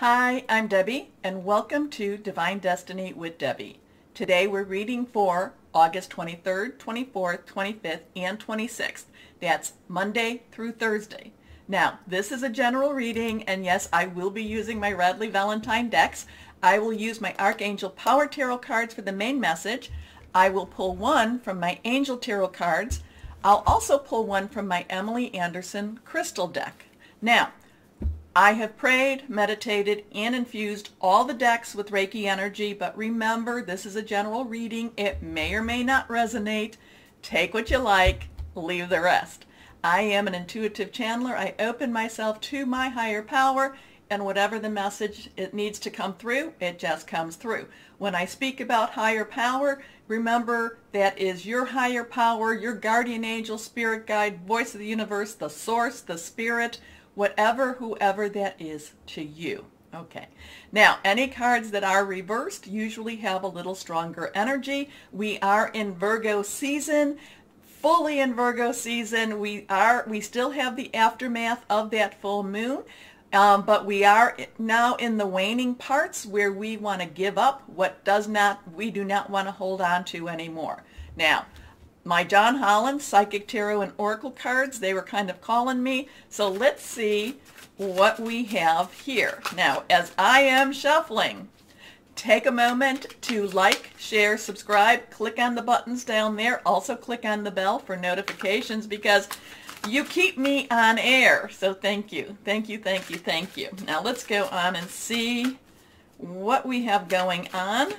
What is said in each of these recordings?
Hi, I'm Debbie, and welcome to Divine Destiny with Debbie. Today we're reading for August 23rd, 24th, 25th, and 26th. That's Monday through Thursday. Now, this is a general reading, and yes, I will be using my Radley Valentine decks. I will use my Archangel Power Tarot cards for the main message. I will pull one from my Angel Tarot cards. I'll also pull one from my Emily Anderson Crystal deck. Now, I have prayed, meditated, and infused all the decks with Reiki energy, but remember, this is a general reading. It may or may not resonate. Take what you like, leave the rest. I am an intuitive channeler. I open myself to my higher power, and whatever the message it needs to come through, it just comes through. When I speak about higher power, remember that is your higher power, your guardian angel, spirit guide, voice of the universe, the source, the spirit, whatever, whoever that is to you. Okay. Now, any cards that are reversed usually have a little stronger energy. We are in Virgo season, fully in Virgo season. We still have the aftermath of that full moon, but we are now in the waning parts where we want to give up what we do not want to hold on to anymore. Now, my John Holland Psychic Tarot and Oracle cards, they were kind of calling me. So let's see what we have here. Now, as I am shuffling, take a moment to like, share, subscribe, click on the buttons down there. Also click on the bell for notifications because you keep me on air. So thank you, thank you, thank you, thank you. Now let's go on and see what we have going on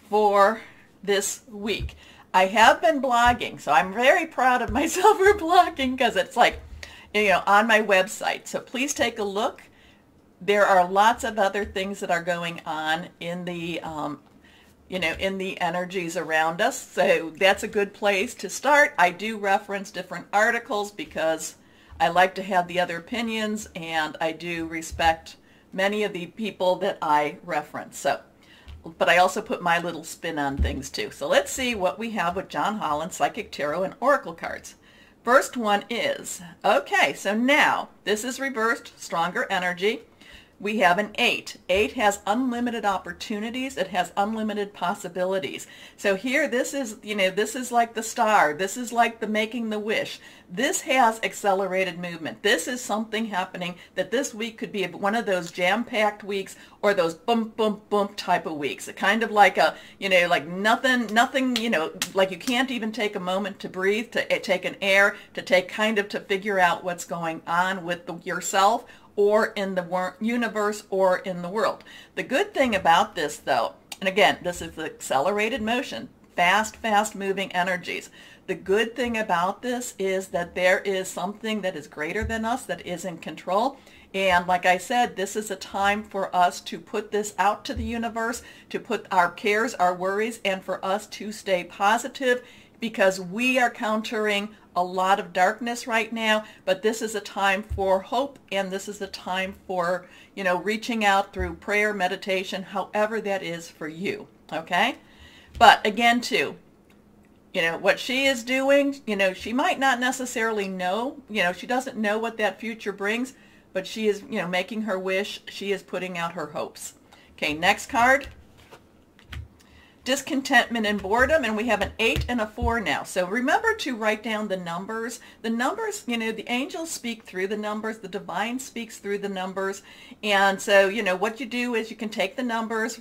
for this week. I have been blogging, so I'm very proud of myself for blogging because it's like, on my website. So please take a look. There are lots of other things that are going on in the, in the energies around us. So that's a good place to start. I do reference different articles because I like to have the other opinions, and I do respect many of the people that I reference. But I also put my little spin on things too. So let's see what we have with John Holland Psychic Tarot and Oracle cards. First one is, okay, so now this is reversed, stronger energy. We have an 8. 8 has unlimited opportunities. It has unlimited possibilities. So here, this is like the star. This is like the making the wish. This has accelerated movement. This is something happening that this week could be one of those jam-packed weeks or those bump, bump, bump type of weeks. Kind of like like nothing, like you can't even take a moment to breathe, to take an air, to figure out what's going on with yourself, or in the universe, or in the world. The good thing about this, though, and again, this is the accelerated motion, fast moving energies. The good thing about this is that there is something that is greater than us, that is in control. And like I said, this is a time for us to put this out to the universe, to put our cares, our worries, and for us to stay positive, because we are countering a lot of darkness right now, but this is a time for hope, and this is a time for, reaching out through prayer, meditation, however that is for you, okay? But again, too, what she is doing, she might not necessarily know, she doesn't know what that future brings, but she is, making her wish. She is putting out her hopes. Okay, next card. Discontentment and boredom, and we have an 8 and a 4 now. So remember to write down the numbers. The numbers, the angels speak through the numbers, the divine speaks through the numbers. And so, what you do is you can take the numbers,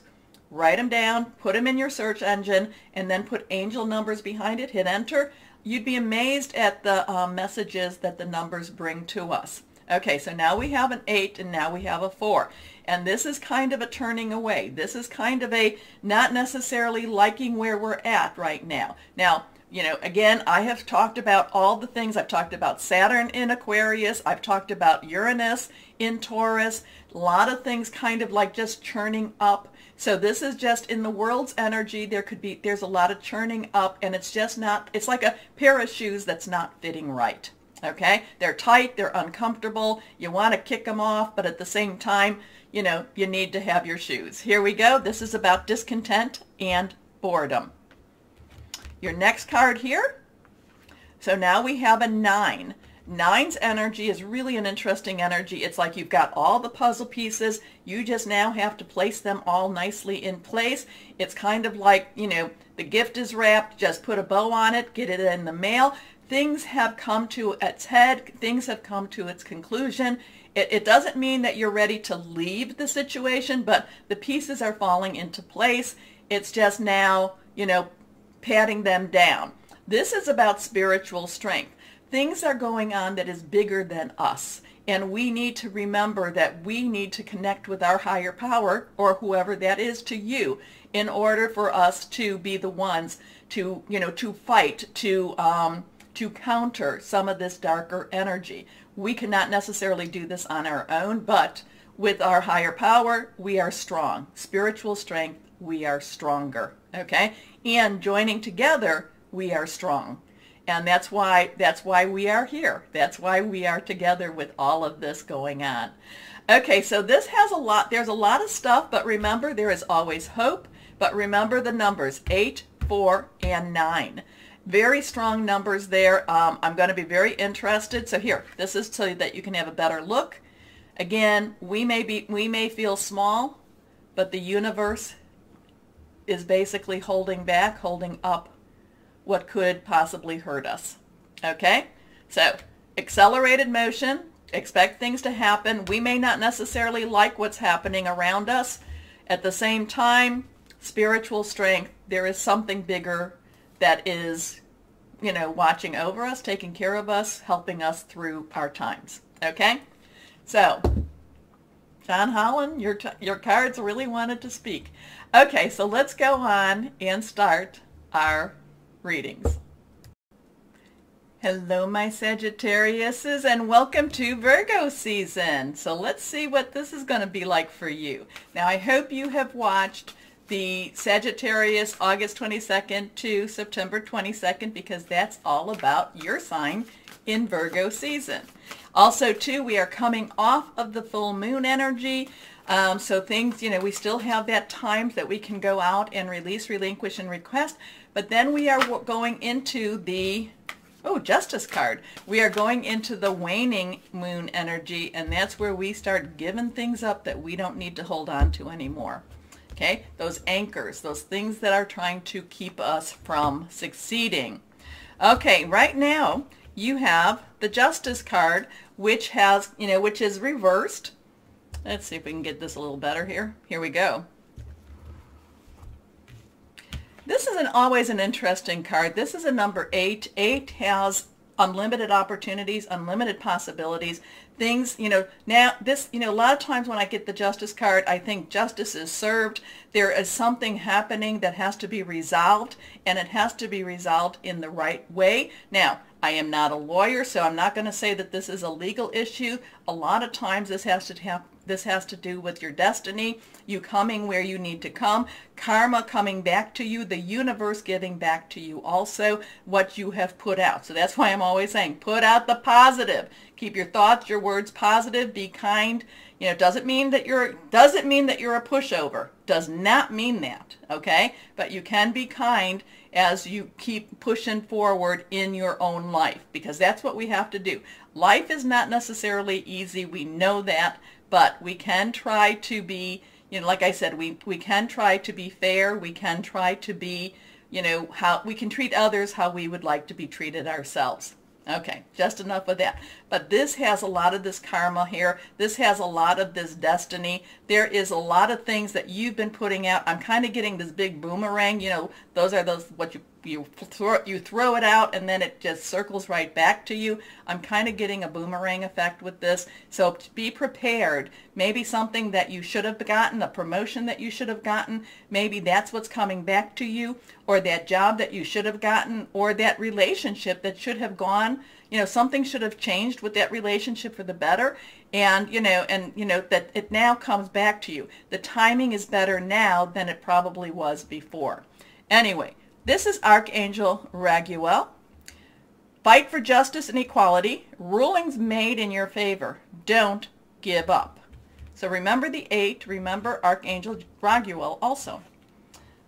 write them down, put them in your search engine, and then put angel numbers behind it, hit enter. You'd be amazed at the messages that the numbers bring to us. Okay, so now we have an 8 and now we have a 4. And this is kind of a turning away. This is kind of a not necessarily liking where we're at right now. Now, again, I have talked about all the things. I've talked about Saturn in Aquarius. I've talked about Uranus in Taurus. A lot of things kind of like just churning up. So this is just in the world's energy. There's a lot of churning up, and it's just not, it's like a pair of shoes that's not fitting right. Okay? They're tight, they're uncomfortable. You want to kick them off, but at the same time, you need to have your shoes. Here we go. This is about discontent and boredom. Your next card here. So now we have a 9. Nine's energy is really an interesting energy. It's like you've got all the puzzle pieces. You just now have to place them all nicely in place. It's kind of like, you know, the gift is wrapped, just put a bow on it, get it in the mail. Things have come to its head. Things have come to its conclusion. It doesn't mean that you're ready to leave the situation, but the pieces are falling into place. It's just now, you know, patting them down. This is about spiritual strength. Things are going on that is bigger than us. And we need to remember that we need to connect with our higher power, or whoever that is to you, in order for us to be the ones to, you know, to fight, to counter some of this darker energy. We cannot necessarily do this on our own, but with our higher power, we are strong. Spiritual strength, we are stronger, okay? And joining together, we are strong. And that's why we are here. That's why we are together with all of this going on. Okay, so this has a lot, there's a lot of stuff, but remember, there is always hope. But remember the numbers, 8, 4, and 9. Very strong numbers there. I'm going to be very interested. So here, this is so that you can have a better look. Again, we may feel small, but the universe is basically holding back, holding up what could possibly hurt us. Okay? So, accelerated motion, expect things to happen. We may not necessarily like what's happening around us. At the same time, spiritual strength, there is something bigger that is, you know, watching over us, taking care of us, helping us through our times. Okay? So, John Holland, your cards really wanted to speak. Okay, so let's go on and start our readings. Hello, my Sagittariuses, and welcome to Virgo season. So let's see what this is going to be like for you. Now, I hope you have watched the Sagittarius August 22nd to September 22nd, because that's all about your sign in Virgo season. Also, too, we are coming off of the full moon energy. So things, you know, we still have that time that we can go out and release, relinquish, and request. But then we are going into the, Justice card. We are going into the waning moon energy, and that's where we start giving things up that we don't need to hold on to anymore. Okay, those anchors, those things that are trying to keep us from succeeding. Okay, right now you have the Justice card, which has, which is reversed. Let's see if we can get this a little better here. Here we go. This is always an interesting card. This is a number 8. 8 has unlimited opportunities, unlimited possibilities. Things, now this, a lot of times when I get the Justice card, I think justice is served. There is something happening that has to be resolved, and it has to be resolved in the right way. Now, I am not a lawyer, so I'm not going to say that this is a legal issue. A lot of times this has to do with your destiny, you coming where you need to come, karma coming back to you, the universe giving back to you also what you have put out. So that's why I'm always saying, put out the positive. Keep your thoughts, your words positive, be kind. Doesn't mean that you're a pushover. Does not mean that, okay? But you can be kind as you keep pushing forward in your own life, because that's what we have to do. Life is not necessarily easy, we know that, but we can try to be, like I said, we can try to be fair, we can try to be, how we can treat others how we would like to be treated ourselves. Okay, just enough of that. But this has a lot of this karma here. This has a lot of this destiny. There is a lot of things that you've been putting out. I'm kind of getting this big boomerang. Those are what you throw it out, and then it just circles right back to you. I'm kind of getting a boomerang effect with this. So be prepared. Maybe something that you should have gotten, a promotion that you should have gotten, maybe that's what's coming back to you, or that job that you should have gotten, or that relationship that should have gone. Something should have changed with that relationship for the better, and that it now comes back to you. The timing is better now than it probably was before. Anyway, this is Archangel Raguel. Fight for justice and equality. Rulings made in your favor. Don't give up. So remember the 8. Remember Archangel Raguel also.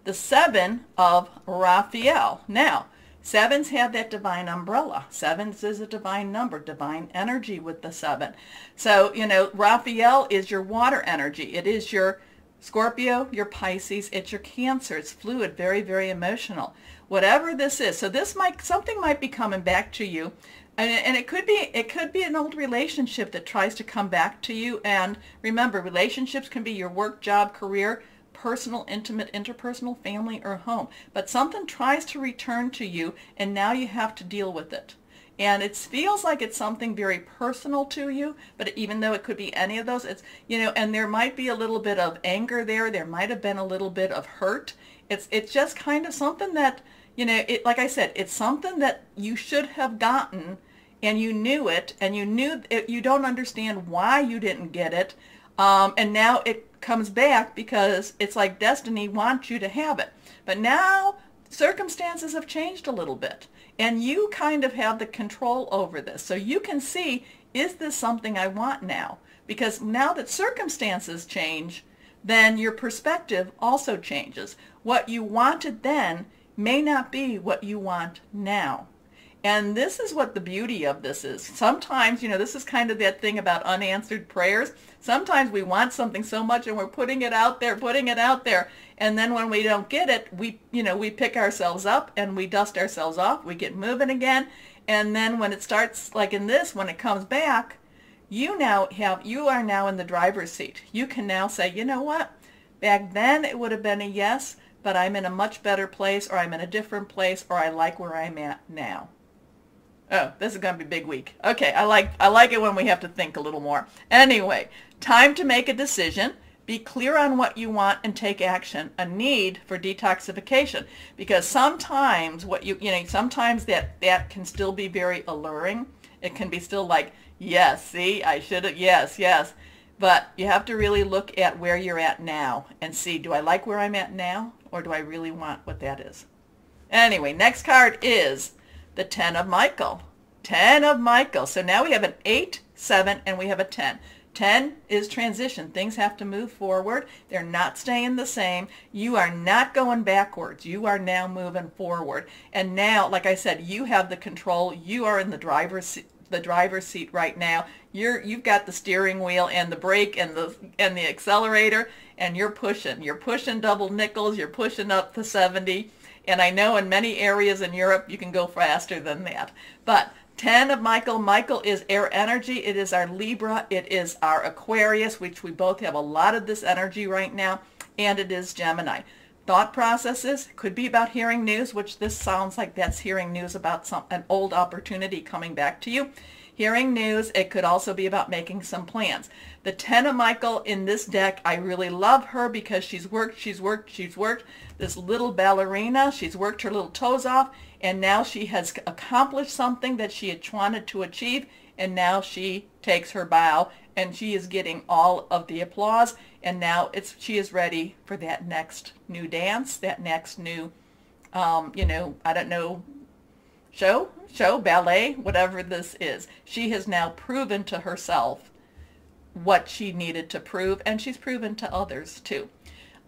The 7 of Raphael. Now, Sevens have that divine umbrella. Sevens is a divine number, divine energy with the 7. So, Raphael is your water energy. It is your Scorpio, your Pisces, it's your Cancer. It's fluid, very, very emotional. Whatever this is. So something might be coming back to you. And it could be an old relationship that tries to come back to you. And remember, relationships can be your work, job, career, personal, intimate, interpersonal, family, or home. But something tries to return to you, and now you have to deal with it. And it feels like it's something very personal to you, but even though it could be any of those, it's, and there might be a little bit of anger there. There might have been a little bit of hurt. It's just kind of something that, like I said, it's something that you should have gotten, and you knew it, and you don't understand why you didn't get it. And now it comes back because it's like destiny wants you to have it. But now circumstances have changed a little bit, and you kind of have the control over this. So you can see, is this something I want now? Because now that circumstances change, then your perspective also changes. What you wanted then may not be what you want now. And this is what the beauty of this is. Sometimes, this is kind of that thing about unanswered prayers. Sometimes we want something so much and we're putting it out there. And then when we don't get it, we pick ourselves up and we dust ourselves off. We get moving again. And then when it starts, like in this, when it comes back, you are now in the driver's seat. You can now say, you know what? Back then it would have been a yes, but I'm in a much better place, or I'm in a different place, or I like where I'm at now. Oh, this is going to be a big week. Okay, I like it when we have to think a little more. Anyway, time to make a decision. Be clear on what you want and take action. A need for detoxification, because sometimes sometimes that can still be very alluring. It can be still like, yes, see, I should have, yes. But you have to really look at where you're at now and see, do I like where I'm at now, or do I really want what that is? Anyway, next card is the 10 of Michael. 10 of Michael. So now we have an 8, 7, and we have a 10. 10 is transition. Things have to move forward. They're not staying the same. You are not going backwards. You are now moving forward. And now, like I said, you have the control. You are in the driver's seat right now. You've got the steering wheel and the brake and the accelerator, and you're pushing. You're pushing double nickels. You're pushing up to 70. And I know in many areas in Europe you can go faster than that. But 10 of Michael. Michael is air energy. It is our Libra. It is our Aquarius, which we both have a lot of this energy right now. And it is Gemini. Thought processes could be about hearing news, which this sounds like that's hearing news about an old opportunity coming back to you. Hearing news, it could also be about making some plans. The 10 of Michael in this deck, I really love her because she's worked. This little ballerina, she's worked her little toes off, and now she has accomplished something that she had wanted to achieve, and now she takes her bow, and she is getting all of the applause, and now she is ready for that next new dance, that next new, I don't know, show, ballet, whatever this is. She has now proven to herself what she needed to prove, and she's proven to others too.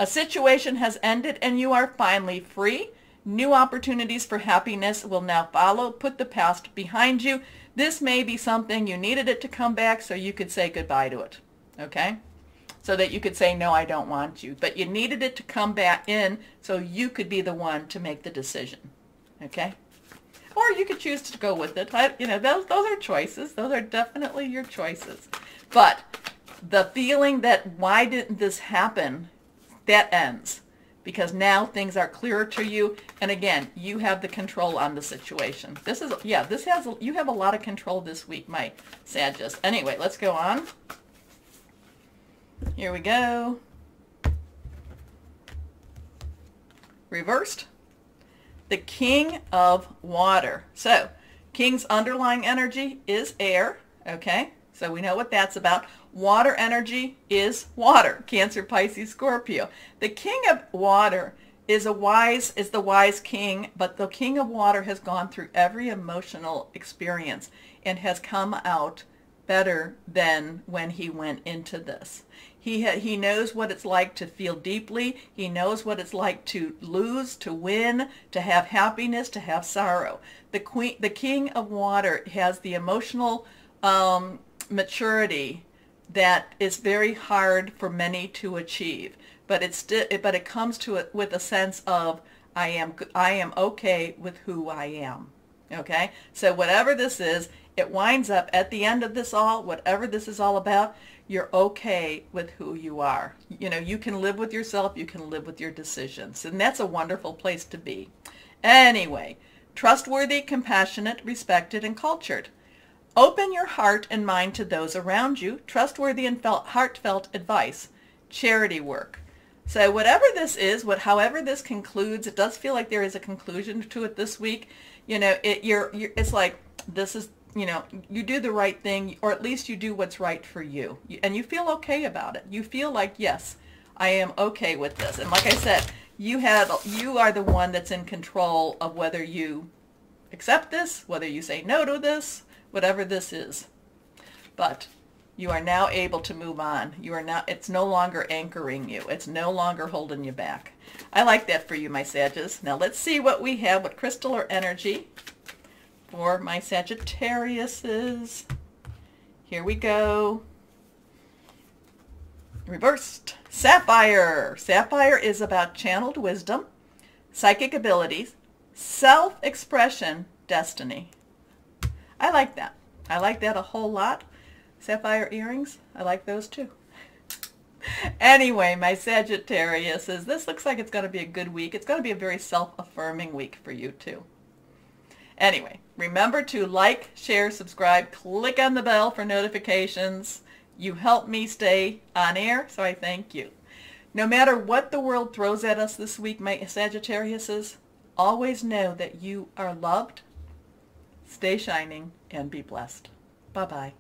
A situation has ended and you are finally free. New opportunities for happiness will now follow. Put the past behind you. This may be something you needed it to come back so you could say goodbye to it, okay? So that you could say, no, I don't want you. But you needed it to come back in so you could be the one to make the decision, okay? Or you could choose to go with it. Those are choices. Those are definitely your choices. But the feeling that why didn't this happen, that ends. Because now things are clearer to you. And again, you have the control on the situation. You have a lot of control this week, my Sagittarius. Anyway, let's go on. Here we go. Reversed. The King of Water. So, King's underlying energy is air, okay? So we know what that's about. Water energy is water. Cancer, Pisces, Scorpio. The King of Water is the wise king, but the King of Water has gone through every emotional experience and has come out better than when he went into this. He knows what it's like to feel deeply. He knows what it's like to lose, to win, to have happiness, to have sorrow. The King of Water has the emotional maturity that is very hard for many to achieve. But it comes to it with a sense of I am okay with who I am. Okay? So whatever this is, it winds up at the end of this all, whatever this is all about, you're okay with who you are. You know, you can live with yourself, you can live with your decisions, and that's a wonderful place to be. Anyway, trustworthy, compassionate, respected, and cultured. Open your heart and mind to those around you. Trustworthy and heartfelt advice. Charity work. So whatever this is, however this concludes, it does feel like there is a conclusion to it this week. You know, it's like this is, you know, you do the right thing, or at least you do what's right for you, and you feel okay about it. You feel like, yes, I am okay with this. And like I said, you are the one that's in control of whether you accept this, whether you say no to this, whatever this is. But you are now able to move on. It's no longer anchoring you. It's no longer holding you back. I like that for you, my Sagittarius. Now let's see what we have, what crystal or energy for my Sagittariuses. Here we go. Reversed. Sapphire. Sapphire is about channeled wisdom, psychic abilities, self-expression, destiny. I like that. I like that a whole lot. Sapphire earrings, I like those too. Anyway, my Sagittariuses, this looks like it's going to be a good week. It's going to be a very self-affirming week for you too. Anyway, remember to like, share, subscribe, click on the bell for notifications. You help me stay on air, so I thank you. No matter what the world throws at us this week, my Sagittariuses, always know that you are loved. Stay shining and be blessed. Bye-bye.